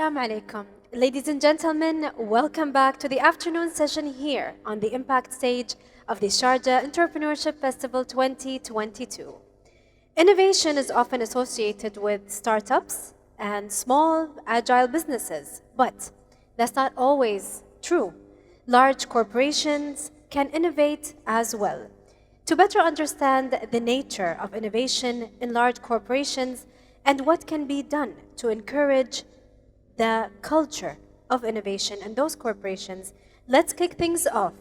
Assalamu alaikum. Ladies and gentlemen, welcome back to the afternoon session here on the impact stage of the Sharjah Entrepreneurship Festival 2022. Innovation is often associated with startups and small, agile businesses, but that's not always true. Large corporations can innovate as well. To better understand the nature of innovation in large corporations and what can be done to encourage the culture of innovation in those corporations, let's kick things off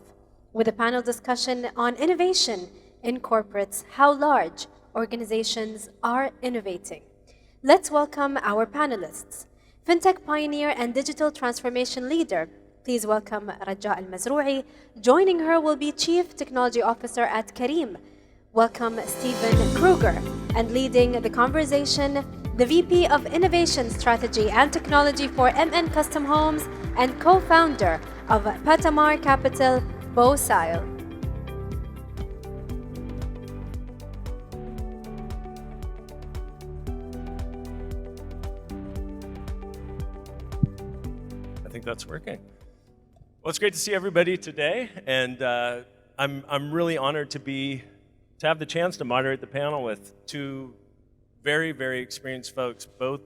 with a panel discussion on innovation in corporates, how large organizations are innovating. Let's welcome our panelists. Fintech pioneer and digital transformation leader, please welcome Raja Al Mazrouei. Joining her will be Chief Technology Officer at Careem. Welcome Stephen Kruger. And leading the conversation, the VP of Innovation Strategy and Technology for MN Custom Homes and co-founder of Patamar Capital, Beau Seil. I think that's working. Well, it's great to see everybody today, and I'm really honored to have the chance to moderate the panel with two very, very experienced folks, both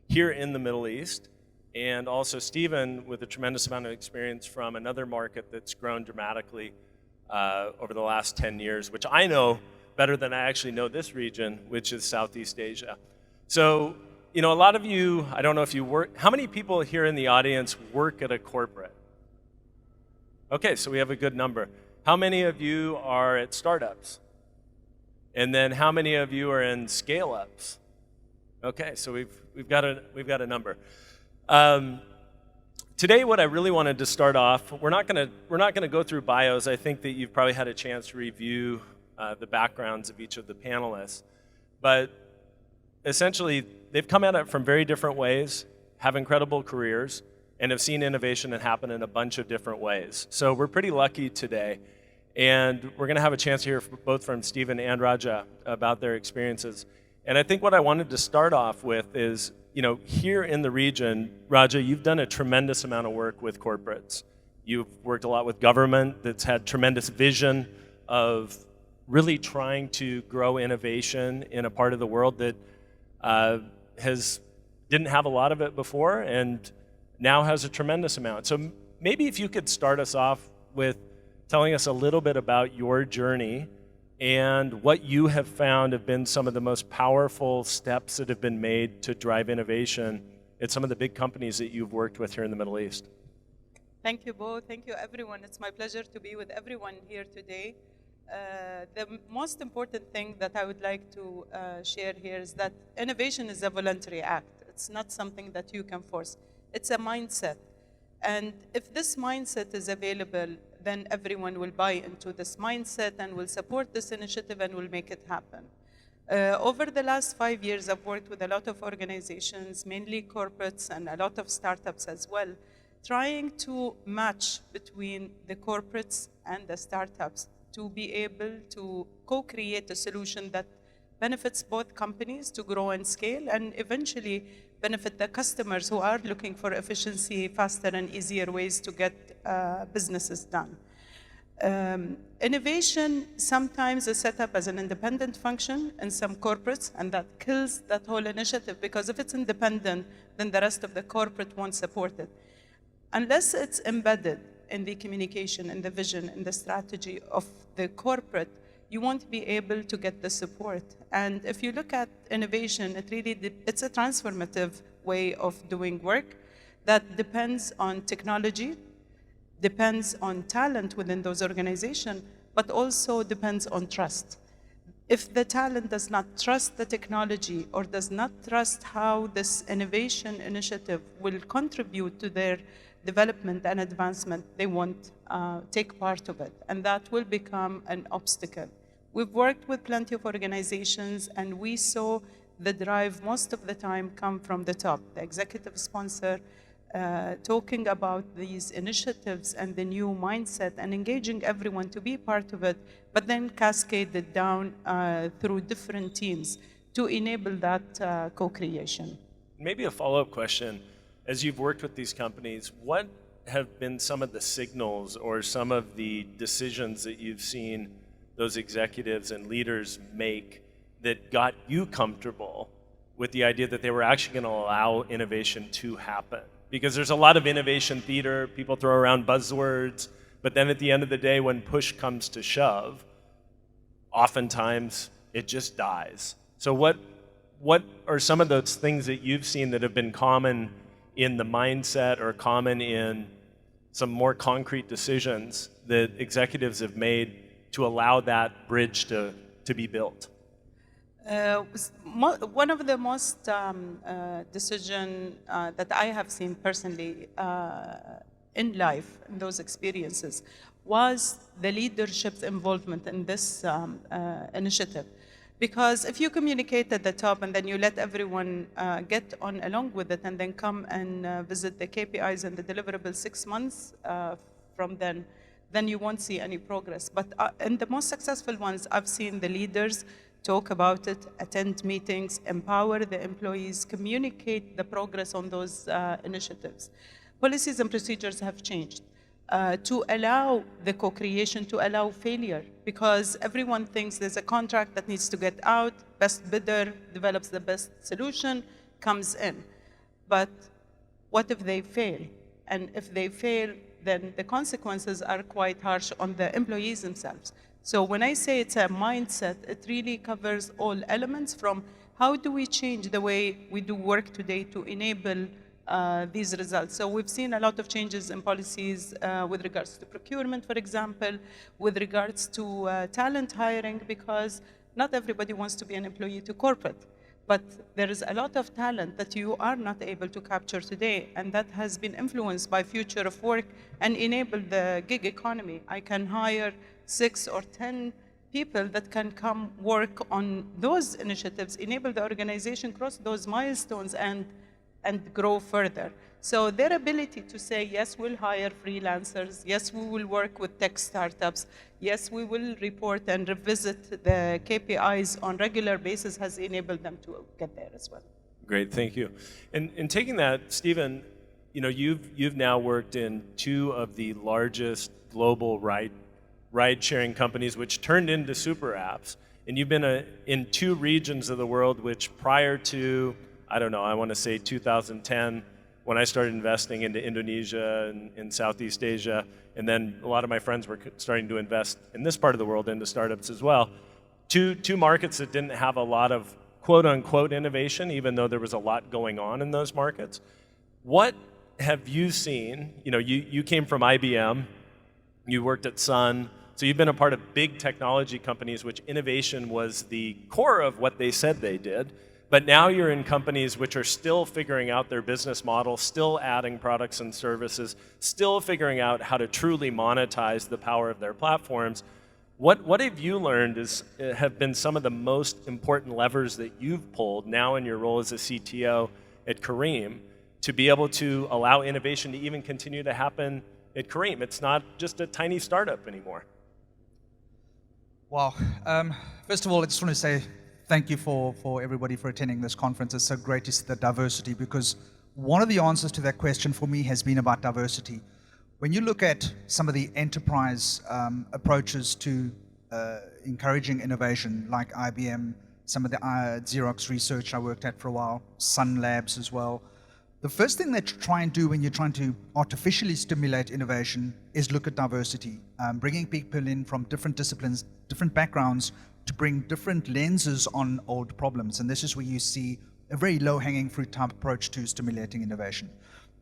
here in the Middle East, and also Stephen with a tremendous amount of experience from another market that's grown dramatically over the last 10 years, which I know better than I actually know this region, which is Southeast Asia. So, you know, a lot of you, I don't know if you work, how many people here in the audience work at a corporate? Okay, so we have a good number. How many of you are at startups? And then how many of you are in scale-ups? Okay, so we've got a number. Today, what I really wanted to start off, we're not gonna go through bios. I think that you've probably had a chance to review the backgrounds of each of the panelists, but essentially they've come at it from very different ways, have incredible careers, and have seen innovation happen in a bunch of different ways. So we're pretty lucky today. And we're going to have a chance to hear both from Stephen and Raja about their experiences. And I think what I wanted to start off with is, you know, here in the region, Raja, you've done a tremendous amount of work with corporates. You've worked a lot with government that's had tremendous vision of really trying to grow innovation in a part of the world that didn't have a lot of it before and now has a tremendous amount. So maybe if you could start us off with telling us a little bit about your journey and what you have found have been some of the most powerful steps that have been made to drive innovation at some of the big companies that you've worked with here in the Middle East. Thank you, Beau. Thank you, everyone. It's my pleasure to be with everyone here today. The most important thing that I would like to share here is that innovation is a voluntary act. It's not something that you can force. It's a mindset. And if this mindset is available, then everyone will buy into this mindset and will support this initiative and will make it happen. Over the last 5 years, I've worked with a lot of organizations, mainly corporates and a lot of startups as well, trying to match between the corporates and the startups to be able to co-create a solution that benefits both companies to grow and scale and eventually benefit the customers who are looking for efficiency, faster and easier ways to get businesses done. Innovation sometimes is set up as an independent function in some corporates, and that kills that whole initiative, because if it's independent, then the rest of the corporate won't support it. Unless it's embedded in the communication, in the vision, in the strategy of the corporate, you won't be able to get the support. And if you look at innovation, it's a transformative way of doing work that depends on technology, depends on talent within those organizations, but also depends on trust. If the talent does not trust the technology or does not trust how this innovation initiative will contribute to their development and advancement, they won't take part of it, and that will become an obstacle. We've worked with plenty of organizations, and we saw the drive most of the time come from the top, the executive sponsor, talking about these initiatives and the new mindset and engaging everyone to be part of it, but then cascaded down through different teams to enable that co-creation. Maybe a follow-up question. as you've worked with these companies, what have been some of the signals or some of the decisions that you've seen those executives and leaders make that got you comfortable with the idea that they were actually going to allow innovation to happen? Because there's a lot of innovation theater, people throw around buzzwords, but then at the end of the day, when push comes to shove, oftentimes it just dies. So what are some of those things that you've seen that have been common in the mindset or common in some more concrete decisions that executives have made to allow that bridge to be built? One of the most decision that I have seen personally in life, in those experiences, was the leadership's involvement in this initiative. Because if you communicate at the top and then you let everyone get on along with it and then come and visit the KPIs and the deliverables 6 months from then you won't see any progress. But in the most successful ones, I've seen the leaders talk about it, attend meetings, empower the employees, communicate the progress on those initiatives. Policies and procedures have changed to allow the co-creation, to allow failure, because everyone thinks there's a contract that needs to get out, best bidder develops the best solution, comes in. But what if they fail? And if they fail, then the consequences are quite harsh on the employees themselves. So when I say it's a mindset, it really covers all elements, from how do we change the way we do work today to enable these results. So we've seen a lot of changes in policies with regards to procurement, for example, with regards to talent hiring, because not everybody wants to be an employee to corporate. But there is a lot of talent that you are not able to capture today, and that has been influenced by future of work and enable the gig economy. I can hire 6 or 10 people that can come work on those initiatives, enable the organization cross those milestones and grow further. So their ability to say, yes, we'll hire freelancers, yes, we will work with tech startups, yes, we will report and revisit the KPIs on regular basis, has enabled them to get there as well. Great, thank you. And in taking that, Stephen, you know, you've now worked in 2 of the largest global ride-sharing companies, which turned into super apps, and you've been in 2 regions of the world, which prior to, I don't know, I want to say 2010, when I started investing into Indonesia and in Southeast Asia, and then a lot of my friends were starting to invest in this part of the world into startups as well. Two markets that didn't have a lot of quote-unquote innovation, even though there was a lot going on in those markets. What have you seen? You know, you came from IBM, you worked at Sun, so you've been a part of big technology companies, which innovation was the core of what they said they did. But now you're in companies which are still figuring out their business model, still adding products and services, still figuring out how to truly monetize the power of their platforms. What have you learned have been some of the most important levers that you've pulled now in your role as a CTO at Careem to be able to allow innovation to even continue to happen at Careem? It's not just a tiny startup anymore. Wow. First of all, I just want to say thank you for everybody for attending this conference. It's so great to see the diversity, because one of the answers to that question for me has been about diversity. When you look at some of the enterprise approaches to encouraging innovation, like IBM, some of the Xerox research I worked at for a while, Sun Labs as well, the first thing that you try and do when you're trying to artificially stimulate innovation is look at diversity, bringing people in from different disciplines, different backgrounds, to bring different lenses on old problems. And this is where you see a very low-hanging fruit type approach to stimulating innovation.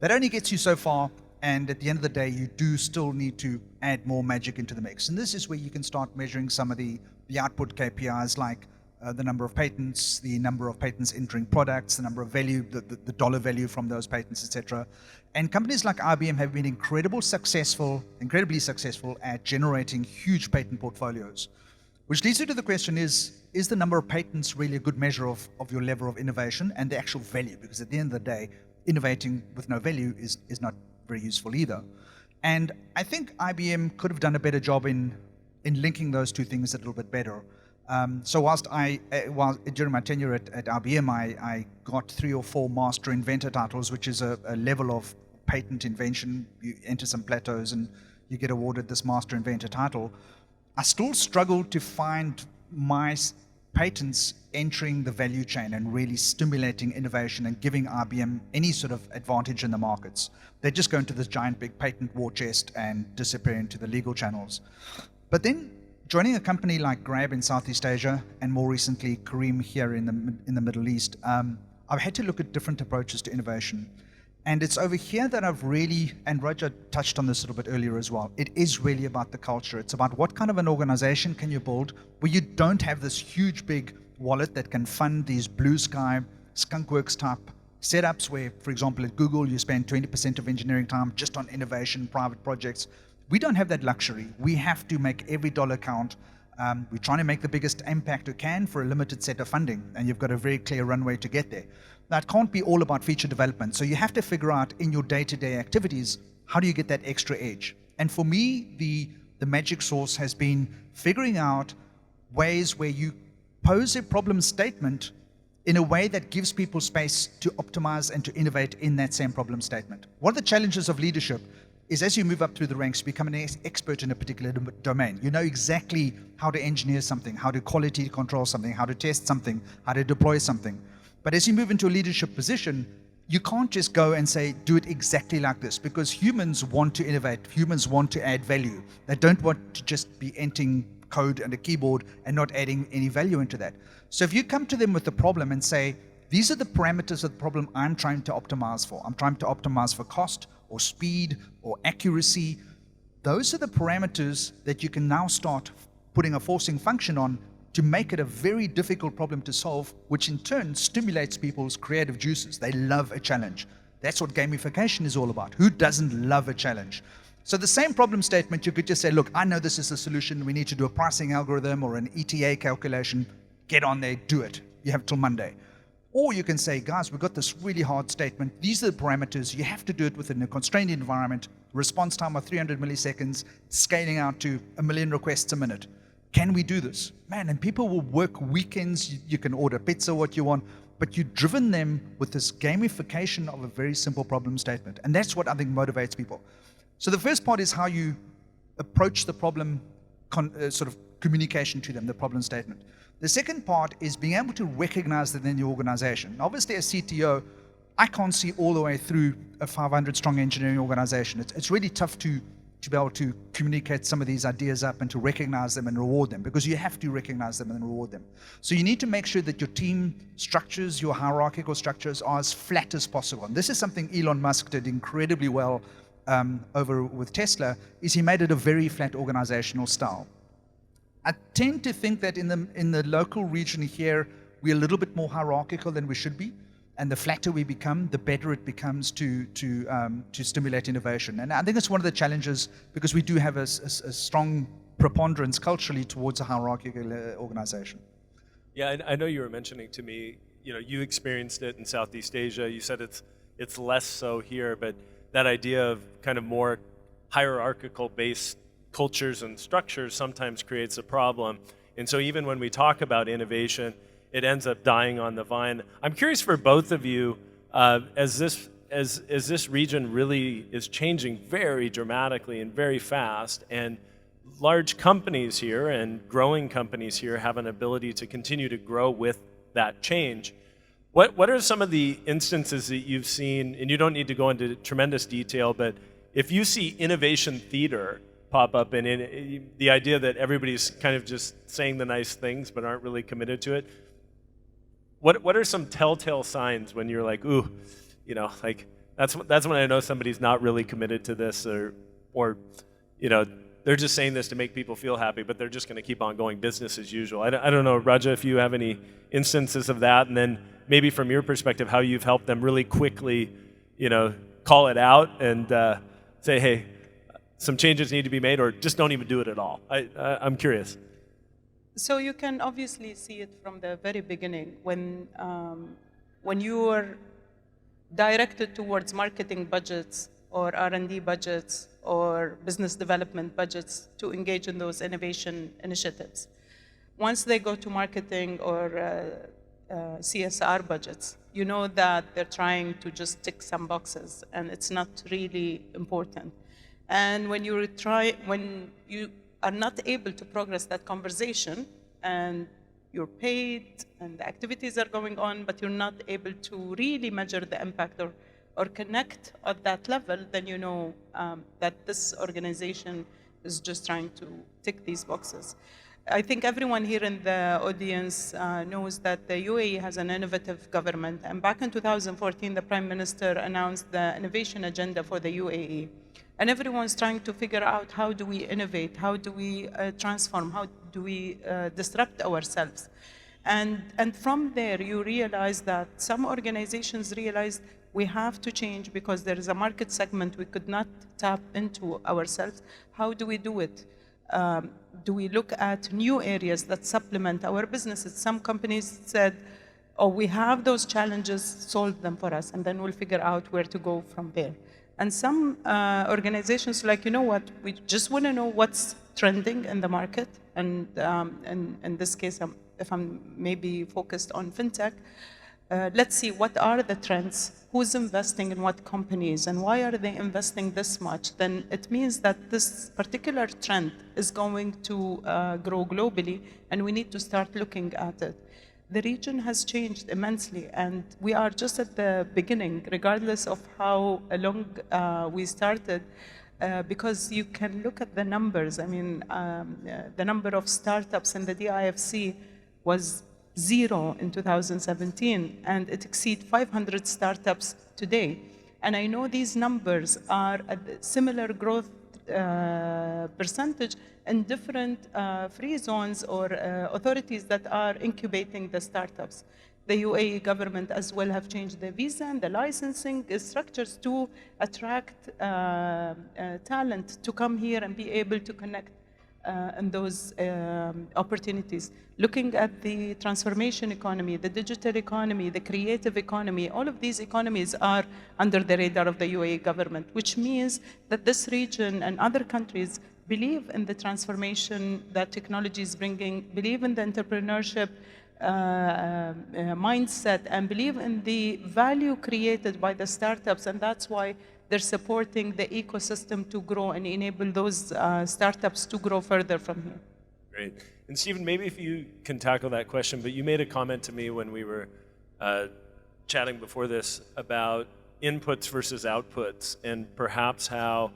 That only gets you so far, and at the end of the day, you do still need to add more magic into the mix. And this is where you can start measuring some of the output KPIs, like the number of patents, the number of patents entering products, the number of value, the dollar value from those patents, etc. And companies like IBM have been incredibly successful at generating huge patent portfolios. Which leads you to the question, is the number of patents really a good measure of your level of innovation and the actual value? Because at the end of the day, innovating with no value is not very useful either. And I think IBM could have done a better job in linking those 2 things a little bit better. So while during my tenure at IBM, I got 3 or 4 master inventor titles, which is a level of patent invention. You enter some plateaus and you get awarded this master inventor title. I still struggle to find my patents entering the value chain and really stimulating innovation and giving IBM any sort of advantage in the markets. They just go into this giant big patent war chest and disappear into the legal channels. But then joining a company like Grab in Southeast Asia and more recently Careem here in the Middle East, I've had to look at different approaches to innovation. And it's over here that I've really, and Raja touched on this a little bit earlier as well, it is really about the culture. It's about what kind of an organization can you build where you don't have this huge big wallet that can fund these blue sky, skunkworks type setups where, for example, at Google, you spend 20% of engineering time just on innovation, private projects. We don't have that luxury. We have to make every dollar count. We're trying to make the biggest impact we can for a limited set of funding, and you've got a very clear runway to get there. Now, it can't be all about feature development, so you have to figure out in your day-to-day activities, how do you get that extra edge? And for me, the magic sauce has been figuring out ways where you pose a problem statement in a way that gives people space to optimize and to innovate in that same problem statement. One of the challenges of leadership is as you move up through the ranks, you become an expert in a particular domain. You know exactly how to engineer something, how to quality control something, how to test something, how to deploy something. But as you move into a leadership position, you can't just go and say, do it exactly like this, because humans want to innovate. Humans want to add value. They don't want to just be entering code and a keyboard and not adding any value into that. So if you come to them with a problem and say, these are the parameters of the problem I'm trying to optimize for. I'm trying to optimize for cost or speed or accuracy. Those are the parameters that you can now start putting a forcing function on to make it a very difficult problem to solve, which in turn stimulates people's creative juices. They love a challenge. That's what gamification is all about. Who doesn't love a challenge? So the same problem statement, you could just say, look, I know this is the solution. We need to do a pricing algorithm or an ETA calculation. Get on there, do it. You have till Monday. Or you can say, guys, we've got this really hard statement. These are the parameters. You have to do it within a constrained environment. Response time of 300 milliseconds, scaling out to 1 million requests a minute. Can we do this? Man, and people will work weekends. You can order pizza, what you want, but you've driven them with this gamification of a very simple problem statement. And that's what I think motivates people. So the first part is how you approach the problem, sort of communication to them, the problem statement. The second part is being able to recognize that in the organization. Obviously, as CTO, I can't see all the way through a 500-strong engineering organization. It's really tough to be able to communicate some of these ideas up and to recognize them and reward them, because you have to recognize them and reward them. So you need to make sure that your team structures, your hierarchical structures are as flat as possible. And this is something Elon Musk did incredibly well over with Tesla, is he made it a very flat organizational style. I tend to think that in the local region here, we're a little bit more hierarchical than we should be. And the flatter we become, the better it becomes to stimulate innovation. And I think it's one of the challenges, because we do have a strong preponderance culturally towards a hierarchical organization. Yeah, I know you were mentioning to me, you experienced it in Southeast Asia. You said it's less so here, but that idea of kind of more hierarchical-based cultures and structures sometimes creates a problem. And so even when we talk about innovation, it ends up dying on the vine. I'm curious for both of you, as this region really is changing very dramatically and very fast, and large companies here and growing companies here have an ability to continue to grow with that change. What are some of the instances that you've seen, and you don't need to go into tremendous detail, but if you see innovation theater pop up, and the idea that everybody's kind of just saying the nice things but aren't really committed to it, what are some telltale signs when you're like, ooh, like that's when I know somebody's not really committed to this, or they're just saying this to make people feel happy, but they're just going to keep on going business as usual. I don't know, Raja, if you have any instances of that, and then maybe from your perspective, how you've helped them really quickly, call it out and say, hey, some changes need to be made, or just don't even do it at all. I'm curious. So you can obviously see it from the very beginning when you are directed towards marketing budgets or R&D budgets or business development budgets to engage in those innovation initiatives. Once they go to marketing or CSR budgets, you know that they're trying to just tick some boxes, and it's not really important. And when you are not able to progress that conversation, and you're paid and the activities are going on, but you're not able to really measure the impact or connect at that level, then you know that this organization is just trying to tick these boxes. I think everyone here in the audience knows that the UAE has an innovative government, and back in 2014, the Prime Minister announced the innovation agenda for the UAE. And everyone's trying to figure out, how do we innovate? How do we transform? How do we disrupt ourselves? And from there, you realize that some organizations realized we have to change because there is a market segment we could not tap into ourselves. How do we do it? Do we look at new areas that supplement our businesses? Some companies said, oh, we have those challenges, solve them for us, and then we'll figure out where to go from there. And some organizations like, you know what, we just want to know what's trending in the market. And in this case, if I'm maybe focused on fintech, let's see what are the trends, who's investing in what companies, and why are they investing this much? Then it means that this particular trend is going to grow globally, and we need to start looking at it. The region has changed immensely, and we are just at the beginning, regardless of how long we started, because you can look at the numbers. I mean, the number of startups in the DIFC was 0 in 2017, and it exceeds 500 startups today. And I know these numbers are at similar growth percentage in different free zones or authorities that are incubating the startups. The UAE government as well have changed the visa and the licensing structures to attract talent to come here and be able to connect in those opportunities. Looking at the transformation economy, the digital economy, the creative economy, all of these economies are under the radar of the UAE government, which means that this region and other countries believe in the transformation that technology is bringing, believe in the entrepreneurship mindset, and believe in the value created by the startups, and that's why they're supporting the ecosystem to grow and enable those startups to grow further from here. Great. And Stephen, maybe if you can tackle that question, but you made a comment to me when we were chatting before this about inputs versus outputs, and perhaps how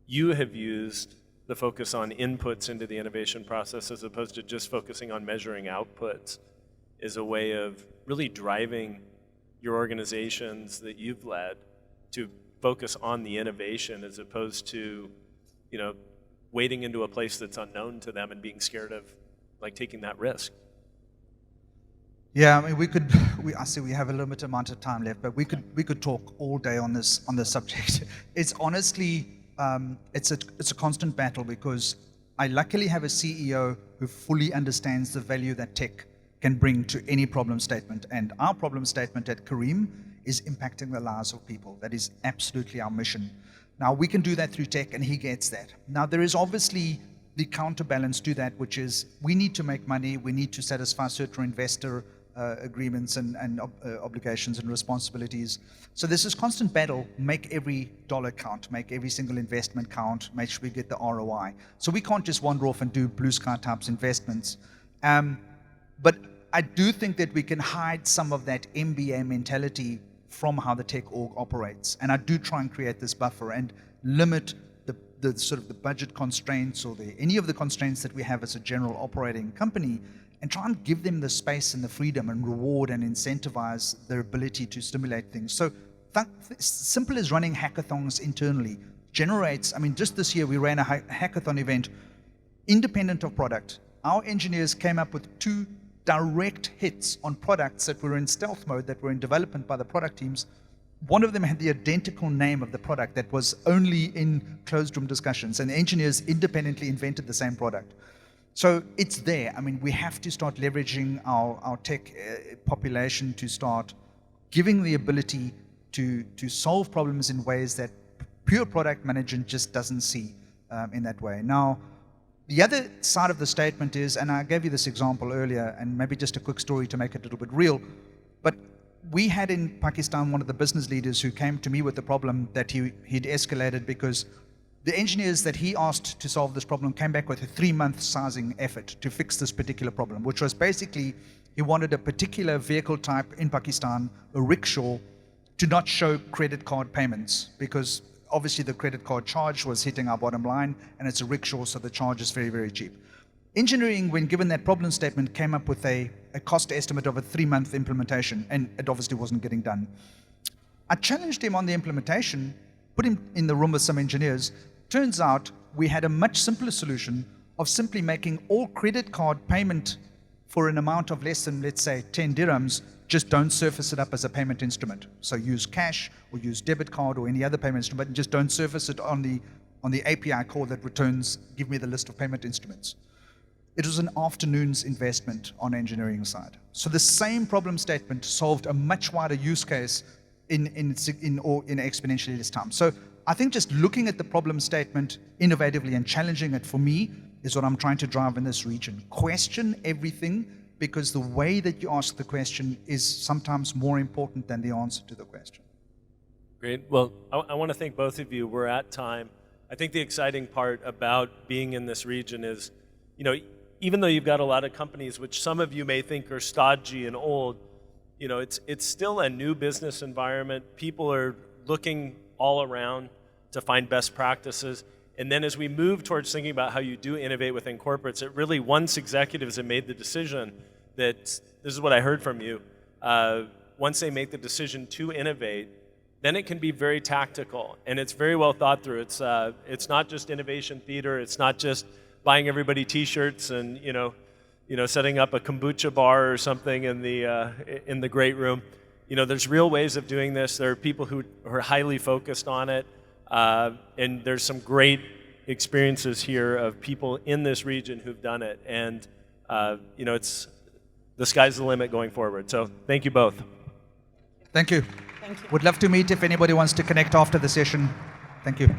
you have used the focus on inputs into the innovation process as opposed to just focusing on measuring outputs as a way of really driving your organizations that you've led to focus on the innovation as opposed to, you know, wading into a place that's unknown to them and being scared of like taking that risk. Yeah, I mean, I see we have a limited amount of time left, but we could talk all day on this subject. It's honestly, it's a constant battle, because I luckily have a CEO who fully understands the value that tech can bring to any problem statement. And our problem statement at Careem is impacting the lives of people. That is absolutely our mission. Now, we can do that through tech, and he gets that. Now, there is obviously the counterbalance to that, which is we need to make money, we need to satisfy certain investor agreements and obligations and responsibilities. So there's this constant battle: make every dollar count, make every single investment count, make sure we get the ROI. So we can't just wander off and do blue sky types investments. But I do think that we can hide some of that MBA mentality from how the tech org operates. And I do try and create this buffer and limit the sort of the budget constraints or any of the constraints that we have as a general operating company, and try and give them the space and the freedom and reward and incentivize their ability to stimulate things. So simple as running hackathons internally generates, I mean, just this year we ran a hackathon event independent of product. Our engineers came up with 2 direct hits on products that were in stealth mode, that were in development by the product teams. One of them had the identical name of the product that was only in closed room discussions, and the engineers independently invented the same product. So it's there. I mean, we have to start leveraging our tech population to start giving the ability to solve problems in ways that pure product management just doesn't see in that way. Now, The other side of the statement is, and I gave you this example earlier, and maybe just a quick story to make it a little bit real, but we had in Pakistan one of the business leaders who came to me with the problem that he'd escalated because the engineers that he asked to solve this problem came back with a 3-month sizing effort to fix this particular problem, which was basically he wanted a particular vehicle type in Pakistan, a rickshaw, to not show credit card payments because obviously the credit card charge was hitting our bottom line, and it's a rickshaw, so the charge is very, very cheap. Engineering, when given that problem statement, came up with a cost estimate of a 3-month implementation, and it obviously wasn't getting done. I challenged him on the implementation, put him in the room with some engineers. Turns out we had a much simpler solution of simply making all credit card payment for an amount of less than, let's say, 10 dirhams, just don't surface it up as a payment instrument. So use cash or use debit card or any other payment instrument, and just don't surface it on the API call that returns, give me the list of payment instruments. It was an afternoon's investment on engineering side. So the same problem statement solved a much wider use case in exponentially less time. So I think just looking at the problem statement innovatively and challenging it, for me, is what I'm trying to drive in this region. Question everything, because the way that you ask the question is sometimes more important than the answer to the question. Great. Well, I want to thank both of you. We're at time. I think the exciting part about being in this region is, even though you've got a lot of companies, which some of you may think are stodgy and old, it's still a new business environment. People are looking all around to find best practices. And then as we move towards thinking about how you do innovate within corporates, it really, once executives have made the decision that, this is what I heard from you, once they make the decision to innovate, then it can be very tactical, and it's very well thought through. It's not just innovation theater, it's not just buying everybody T-shirts and setting up a kombucha bar or something in the great room. There's real ways of doing this. There are people who are highly focused on it, and there's some great experiences here of people in this region who've done it. And it's the sky's the limit going forward. So thank you both. Thank you. Thank you. Would love to meet if anybody wants to connect after the session. Thank you.